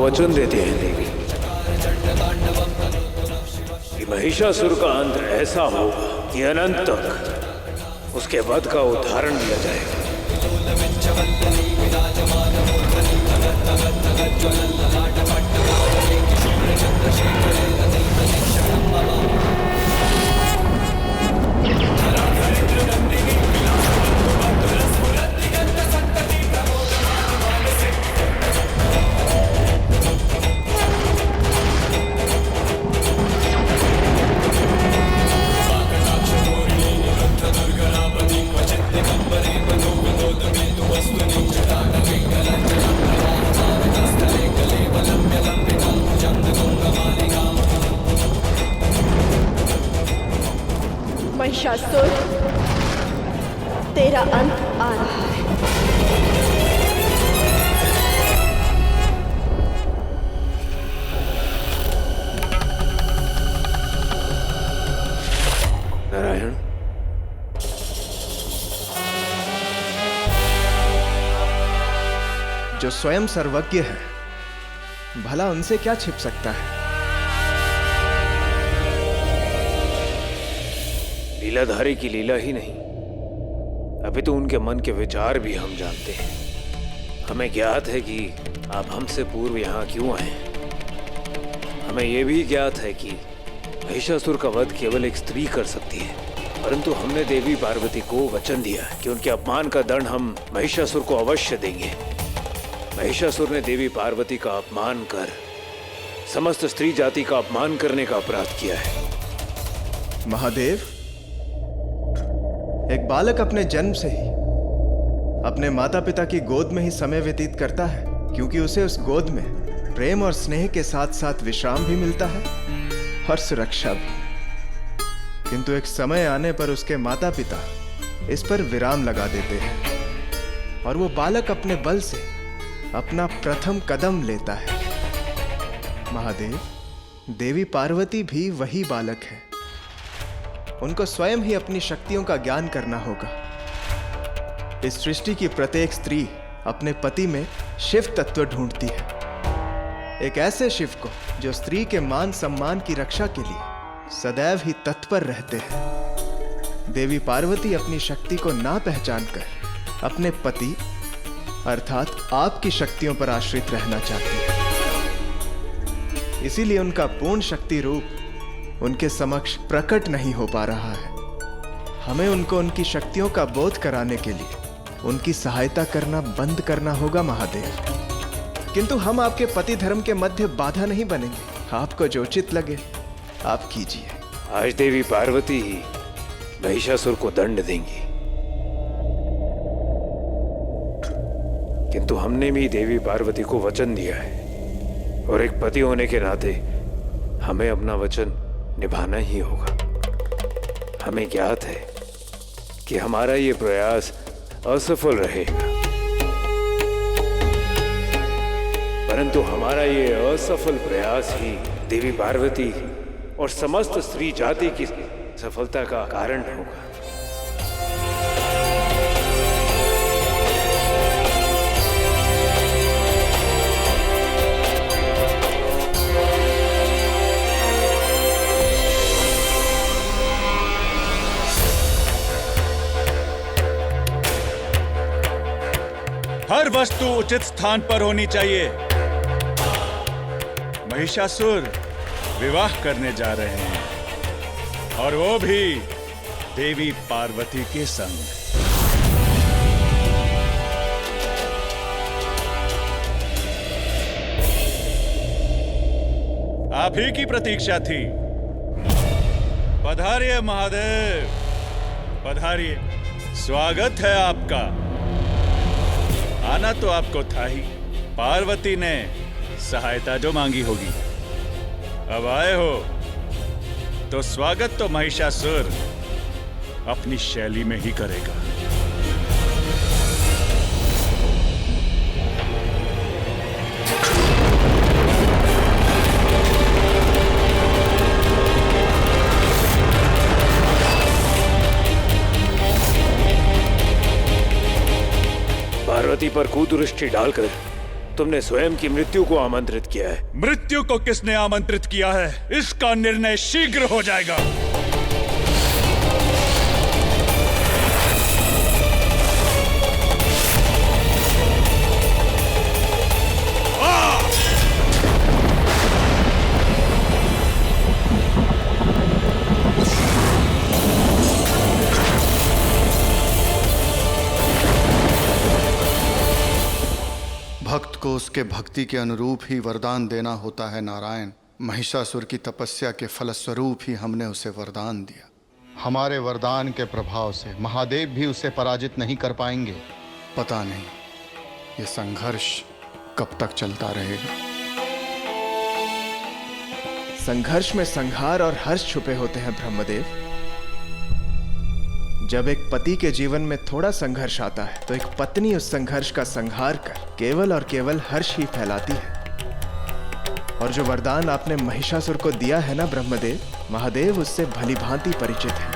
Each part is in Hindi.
वचन देते हैं देवी कि महिषासुर का अंत ऐसा होगा कि अनंत तक उसके वध का उदाहरण दिया जाएगा। महिषासुर, तेरा अंत आ रहा है। नारायण, जो स्वयं सर्वज्ञ है, भला उनसे क्या छिप सकता है? लीलाधारी की लीला ही नहीं, अभी तो उनके मन के विचार भी हम जानते हैं। हमें ज्ञात है कि आप हमसे पूर्व यहाँ क्यों आए। हमें यह भी ज्ञात है कि महिषासुर का वध केवल एक स्त्री कर सकती है, परंतु हमने देवी पार्वती को वचन दिया कि उनके अपमान का दंड हम महिषासुर को अवश्य देंगे। महिषासुर ने देवी पार्वती का अपमान कर समस्त स्त्री जाति का अपमान करने का अपराध किया है। महादेव, एक बालक अपने जन्म से ही अपने माता पिता की गोद में ही समय व्यतीत करता है, क्योंकि उसे उस गोद में प्रेम और स्नेह के साथ साथ विश्राम भी मिलता है और सुरक्षा भी। किंतु एक समय आने पर उसके माता पिता इस पर विराम लगा देते हैं और वो बालक अपने बल से अपना प्रथम कदम लेता है। महादेव, देवी पार्वती भी वही बालक है। उनको स्वयं ही अपनी शक्तियों का ज्ञान करना होगा। इस सृष्टि की प्रत्येक स्त्री अपने पति में शिव तत्व ढूंढती है, एक ऐसे शिव को जो स्त्री के मान सम्मान की रक्षा के लिए सदैव ही तत्पर रहते हैं। देवी पार्वती अपनी शक्ति को ना पहचान कर अपने पति अर्थात आपकी शक्तियों पर आश्रित रहना चाहती है। इसीलिए उनका पूर्ण शक्ति रूप उनके समक्ष प्रकट नहीं हो पा रहा है। हमें उनको उनकी शक्तियों का बोध कराने के लिए उनकी सहायता करना बंद करना होगा महादेव। किंतु हम आपके पति धर्म के मध्य बाधा नहीं बनेंगे। आपको जो उचित लगे आप कीजिए। आज देवी पार्वती ही महिषासुर को दंड देंगी, किंतु हमने भी देवी पार्वती को वचन दिया है और एक पति होने के नाते हमें अपना वचन निभाना ही होगा। हमें ज्ञात है कि हमारा ये प्रयास असफल रहेगा, परंतु हमारा ये असफल प्रयास ही देवी पार्वती और समस्त स्त्री जाति की सफलता का कारण होगा। हर वस्तु उचित स्थान पर होनी चाहिए। महिषासुर विवाह करने जा रहे हैं और वो भी देवी पार्वती के संग। आप ही की प्रतीक्षा थी। पधारिए महादेव, पधारिए। स्वागत है आपका। आना तो आपको था ही। पार्वती ने सहायता जो मांगी होगी, अब आए हो तो स्वागत तो महिषासुर अपनी शैली में ही करेगा। पार्वती पर कुदृष्टि डालकर तुमने स्वयं की मृत्यु को आमंत्रित किया है। मृत्यु को किसने आमंत्रित किया है, इसका निर्णय शीघ्र हो जाएगा। भक्त को उसके भक्ति के अनुरूप ही वरदान देना होता है नारायण। महिषासुर की तपस्या के फलस्वरूप ही हमने उसे वरदान दिया। हमारे वरदान के प्रभाव से महादेव भी उसे पराजित नहीं कर पाएंगे। पता नहीं ये संघर्ष कब तक चलता रहेगा। संघर्ष में संहार और हर्ष छुपे होते हैं ब्रह्मदेव। जब एक पति के जीवन में थोड़ा संघर्ष आता है तो एक पत्नी उस संघर्ष का संहार कर केवल और केवल हर्ष ही फैलाती है। और जो वरदान आपने महिषासुर को दिया है ना ब्रह्मदेव, महादेव उससे भली भांति परिचित है।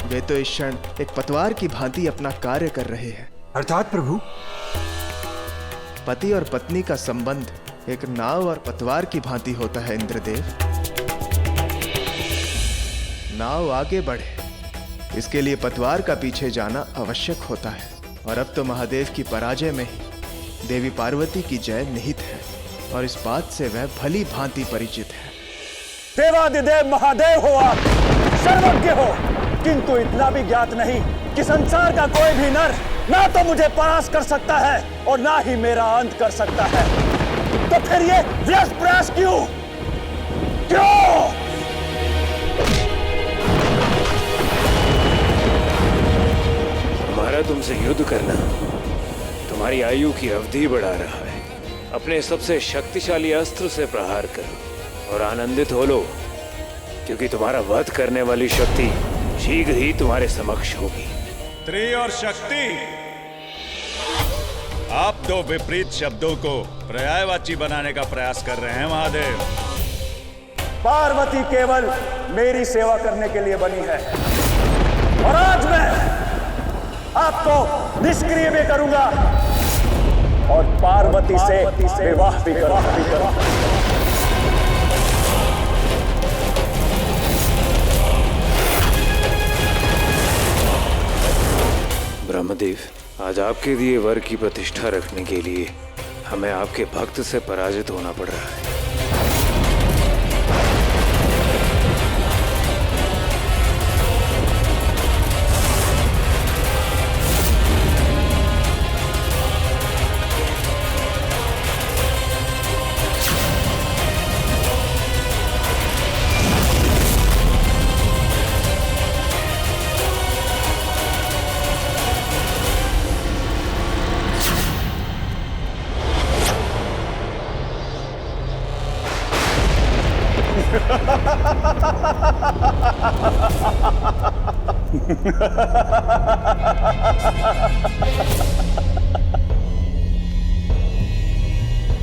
वे तो इस क्षण एक पतवार की भांति अपना कार्य कर रहे हैं। अर्थात प्रभु? पति और पत्नी का संबंध एक नाव और पतवार की भांति होता है इंद्रदेव। नाव आगे बढ़े, इसके लिए पतवार का पीछे जाना आवश्यक होता है। और अब तो महादेव की पराजय में ही देवी पार्वती की जय निहित है, और इस बात से वह भली भांति परिचित है। देवादिदेव महादेव हो, आप सर्वज्ञ हो, किंतु इतना भी ज्ञात नहीं कि संसार का कोई भी नर ना तो मुझे परास्त कर सकता है और ना ही मेरा अंत कर सकता है। तो फिर ये व्यर्थ प्रयास क्यों? हमारा तुमसे युद्ध करना तुम्हारी आयु की अवधि बढ़ा रहा है। अपने सबसे शक्तिशाली अस्त्र से प्रहार करो और आनंदित हो लो, क्योंकि तुम्हारा वध करने वाली शक्ति शीघ्र ही तुम्हारे समक्ष होगी। त्रि और शक्ति, आप दो विपरीत शब्दों को पर्यायवाची बनाने का प्रयास कर रहे हैं महादेव। पार्वती केवल मेरी सेवा करने के लिए बनी है, और आज मैं आपको निष्क्रिय भी करूंगा और पार्वती से विवाह भी करूंगा। ब्रह्मदेव, आज आपके दिए वर की प्रतिष्ठा रखने के लिए हमें आपके भक्त से पराजित होना पड़ रहा है।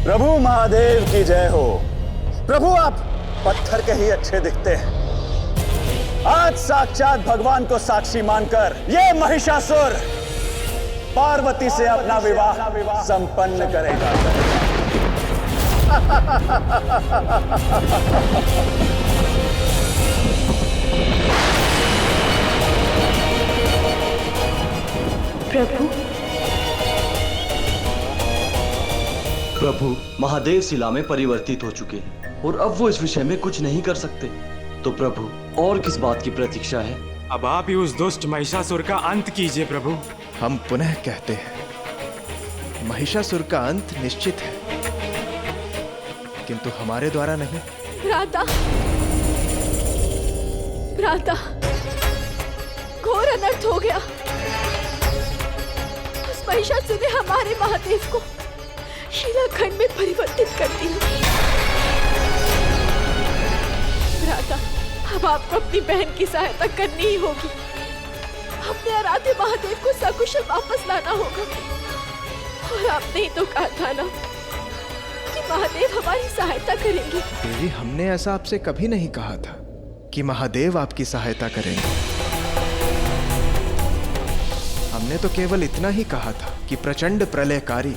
प्रभु महादेव की जय हो। प्रभु आप पत्थर के ही अच्छे दिखते हैं। आज साक्षात भगवान को साक्षी मानकर ये महिषासुर पार्वती से अपना विवाह संपन्न करेगा। प्रभु, महादेव शिला में परिवर्तित हो चुके हैं और अब वो इस विषय में कुछ नहीं कर सकते। तो प्रभु, और किस बात की प्रतीक्षा है? अब आप ही उस दुष्ट महिषासुर का अंत कीजिए प्रभु। हम पुनः कहते हैं, महिषासुर का अंत निश्चित है, किंतु हमारे द्वारा नहीं। भ्राता, भ्राता, घोर अनर्थ हो गया। उस महिषासुर ने हमारे महादेव को शिलाखंड में परिवर्तित कर दिया। भ्राता, अब आपको अपनी बहन की सहायता करनी ही होगी। अपने आराध्य महादेव को सकुशल वापस लाना होगा। और आपने ही तो कहा था ना कि महादेव हमारी सहायता करेंगे। देवी, हमने ऐसा आपसे कभी नहीं कहा था कि महादेव आपकी सहायता करेंगे। हमने तो केवल इतना ही कहा था कि प्रचंड प्रलयकारी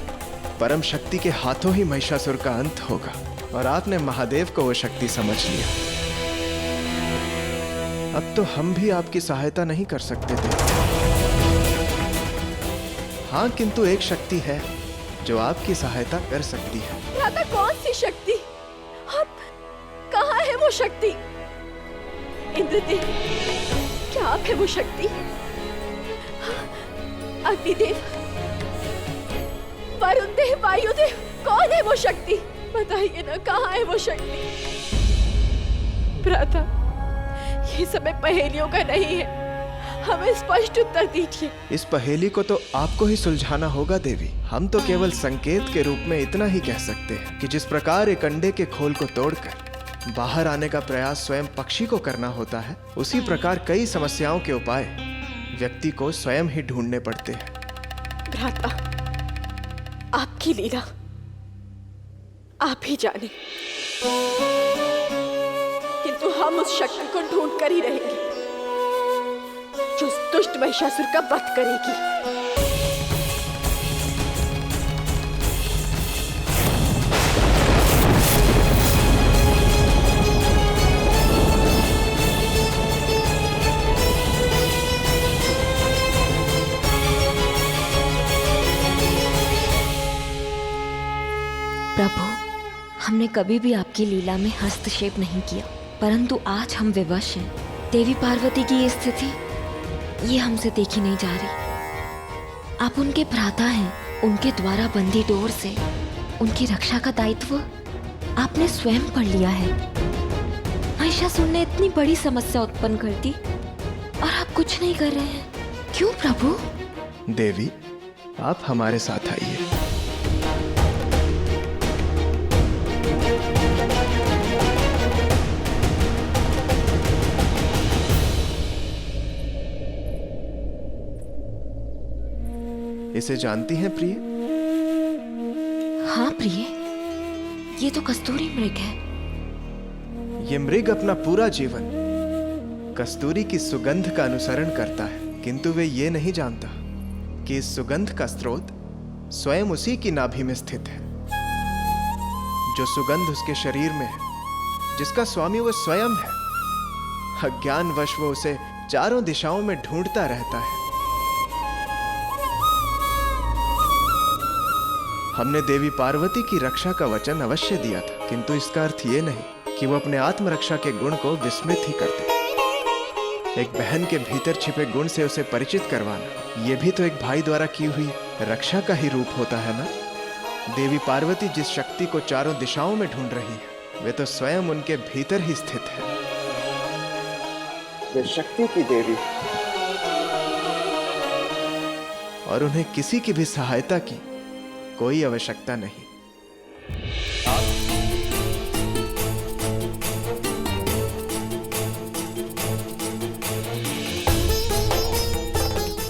परम शक्ति के हाथों ही महिषासुर का अंत होगा, और आपने महादेव को वो शक्ति समझ लिया। अब तो हम भी आपकी सहायता नहीं कर सकते थे। हाँ, किंतु एक शक्ति है जो आपकी सहायता कर सकती है। भ्राता, कौन सी शक्ति? आप कहाँ है वो शक्ति? इंद्रदेव, क्या आप है वो शक्ति? अग्निदेव, वरुण देव, वायुदेव, कौन है वो शक्ति? बताइए ना, कहाँ है वो शक्ति? भ्राता, ये समय पहेलियों का नहीं है, हमें स्पष्ट उत्तर दीजिए। इस पहेली को तो आपको ही सुलझाना होगा देवी। हम तो केवल संकेत के रूप में इतना ही कह सकते हैं कि जिस प्रकार एक अंडे के खोल को तोड़कर बाहर आने का प्रयास स्वयं पक्षी को करना होता है, उसी प्रकार कई समस्याओं के उपाय व्यक्ति को स्वयं ही ढूंढने पड़ते हैं। भ्राता, आपकी लीला आप ही जाने, किंतु हम उस शक्ति को ढूंढ कर ही रहेंगे जो उस दुष्ट महिषासुर का वध करेगी। प्रभु, हमने कभी भी आपकी लीला में हस्तक्षेप नहीं किया, परंतु आज हम विवश हैं। देवी पार्वती की ये स्थिति, ये हमसे देखी नहीं जा रही। आप उनके भ्राता हैं, उनके द्वारा बंधी डोर से उनकी रक्षा का दायित्व आपने स्वयं पढ़ लिया है। महिषासुर ने इतनी बड़ी समस्या उत्पन्न कर दी और आप कुछ नहीं कर रहे हैं, क्यों प्रभु? देवी, आप हमारे साथ आइए। इसे जानती हैं प्रिय? हाँ प्रिय, ये तो कस्तूरी मृग है। ये मृग अपना पूरा जीवन कस्तूरी की सुगंध का अनुसरण करता है, किंतु वे ये नहीं जानता कि इस सुगंध का स्रोत स्वयं उसी की नाभि में स्थित है। जो सुगंध उसके शरीर में है, जिसका स्वामी वो स्वयं है, अज्ञानवश वो उसे चारों दिशाओं में ढूंढता रहता है। हमने देवी पार्वती की रक्षा का वचन अवश्य दिया था, किंतु इसका अर्थ ये नहीं कि वो अपने आत्मरक्षा के गुण को विस्मृत ही करते। एक बहन के भीतर छिपे गुण से उसे परिचित करवाना, ये भी तो एक भाई द्वारा की हुई रक्षा का ही रूप होता है ना। देवी पार्वती जिस शक्ति को चारों दिशाओं में ढूंढ रही है, वे तो स्वयं उनके भीतर ही स्थित है। वे शक्ति की देवी और उन्हें किसी की भी सहायता की कोई आवश्यकता नहीं।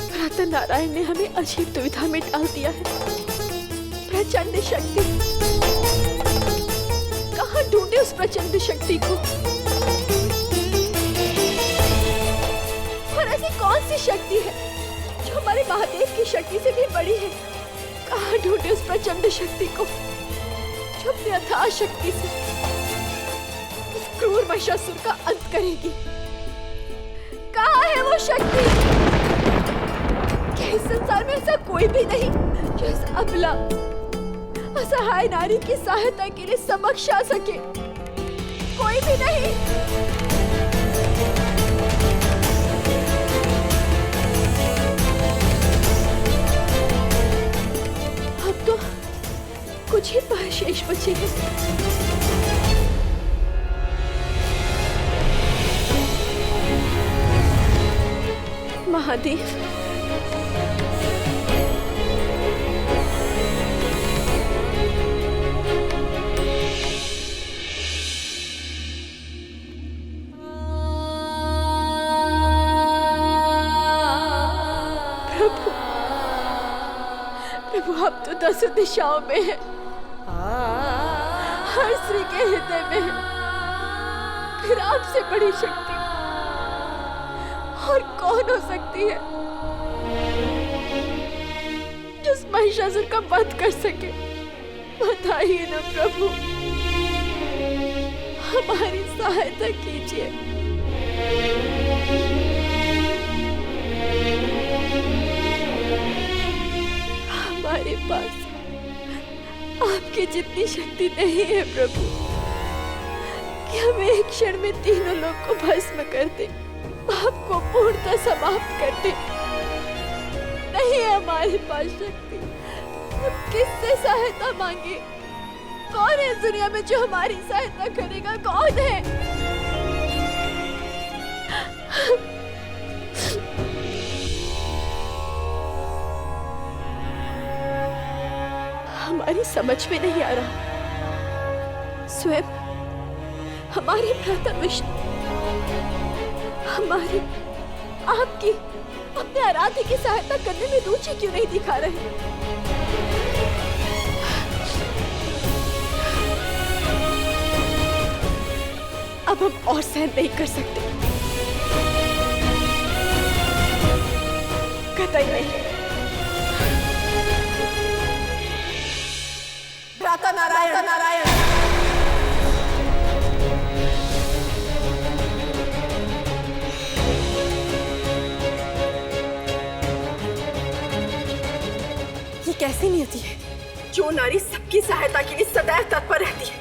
भ्राता नारायण ने हमें अजीब दुविधा में डाल दिया है। प्रचंड शक्ति, कहाँ ढूंढे उस प्रचंड शक्ति को? और ऐसी कौन सी शक्ति है जो हमारे महादेव की शक्ति से भी बड़ी है? कहाँ ढूंढे उस प्रचंड शक्ति को जो अपनी अथाह शक्ति से उस क्रूर महिषासुर का अंत करेगी? कहाँ है वो शक्ति? क्या इस संसार में ऐसा कोई भी नहीं जो इस अबला असहाय नारी की सहायता के लिए समक्ष आ सके? कोई भी नहीं। अब तो कुछ ही पास शेष बचे हैं। महादेव, प्रभु आप तो 10 दिशाओं में है, हर स्त्री के हृदय में है। फिर आपसे बड़ी शक्ति और कौन हो सकती है जो उस महिषासुर का वध कर सके? बताइए ना प्रभु, हमारी सहायता कीजिए। हमारे पास आपकी जितनी शक्ति नहीं है प्रभु कि हम एक क्षण में तीनों लोग को भस्म कर दे, आपको पूर्णतः समाप्त कर दे। नहीं है हमारे पास शक्ति। अब किससे सहायता मांगे? कौन है इस दुनिया में जो हमारी सहायता करेगा? कौन है? हमारी समझ में नहीं आ रहा। स्वयं हमारे भ्राता विष्णु हमारी आपकी अपने आराध्य की सहायता करने में रुचि क्यों नहीं दिखा रहे? अब हम और सहन नहीं कर सकते, कतई नहीं। भ्राता नारायण, नारायण। ये कैसी नियति है? जो नारी सबकी सहायता के लिए सदैव तत्पर रहती है,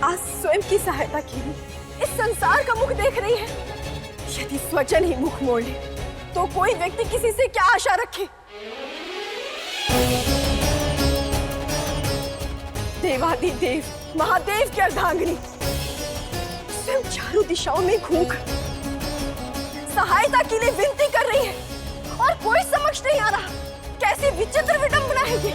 आज स्वयं की सहायता के लिए इस संसार का मुख देख रही है। यदि स्वजन ही मुख मोड़ ले तो कोई व्यक्ति किसी से क्या आशा रखे? देवादिदेव महादेव की अर्धांगिनी स्वयं चारों दिशाओं में घूमकर सहायता के लिए विनती कर रही है और कोई समझ नहीं आ रहा। कैसी विचित्र विडंबना है ये!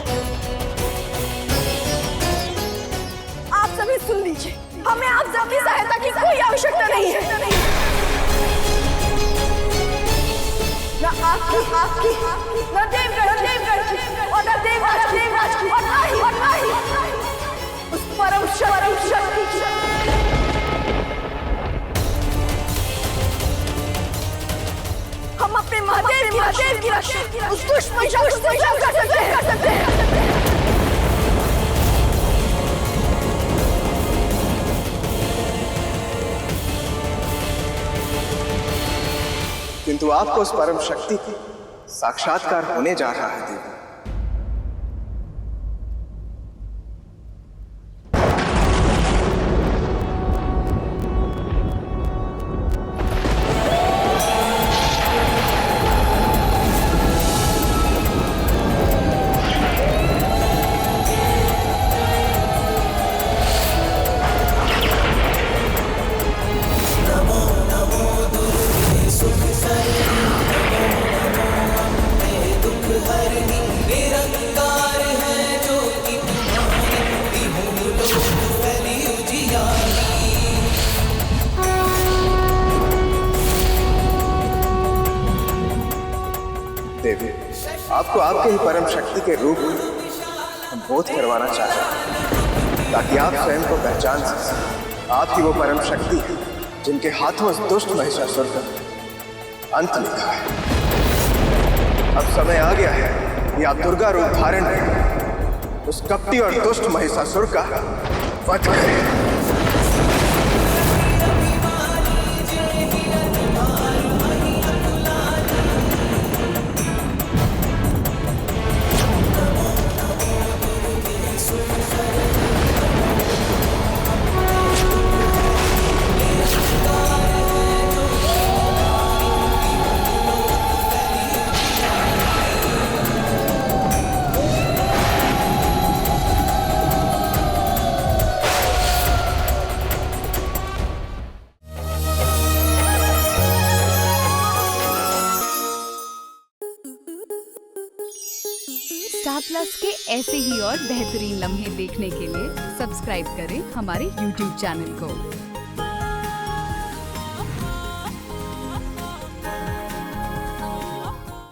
आप सभी सुन लीजिए, हमें आप सबकी सहायता की कोई आवश्यकता नहीं है। न आपकी, न देवगढ़ की, और न देवराज की, और न ही उस परम शक्ति की। हम अपने महादेव की रक्षा उस दुष्ट महिषासुर से कर सकते हैं। किंतु आपको उस परम शक्ति की साक्षात्कार होने जा रहा है देवी। देवी, आपको आपके ही परम शक्ति के रूप में हम बोध करवाना चाहते हैं, ताकि आप स्वयं को पहचान सकें। आपकी वो परम शक्ति है जिनके हाथों उस दुष्ट महिषासुर का अंत लिखा है। अब समय आ गया है कि आप दुर्गा रूप धारण कर उस कपटी और दुष्ट महिषासुर का वध करें। स्टार प्लस के ऐसे ही और बेहतरीन लम्हे देखने के लिए सब्सक्राइब करें हमारे YouTube चैनल को।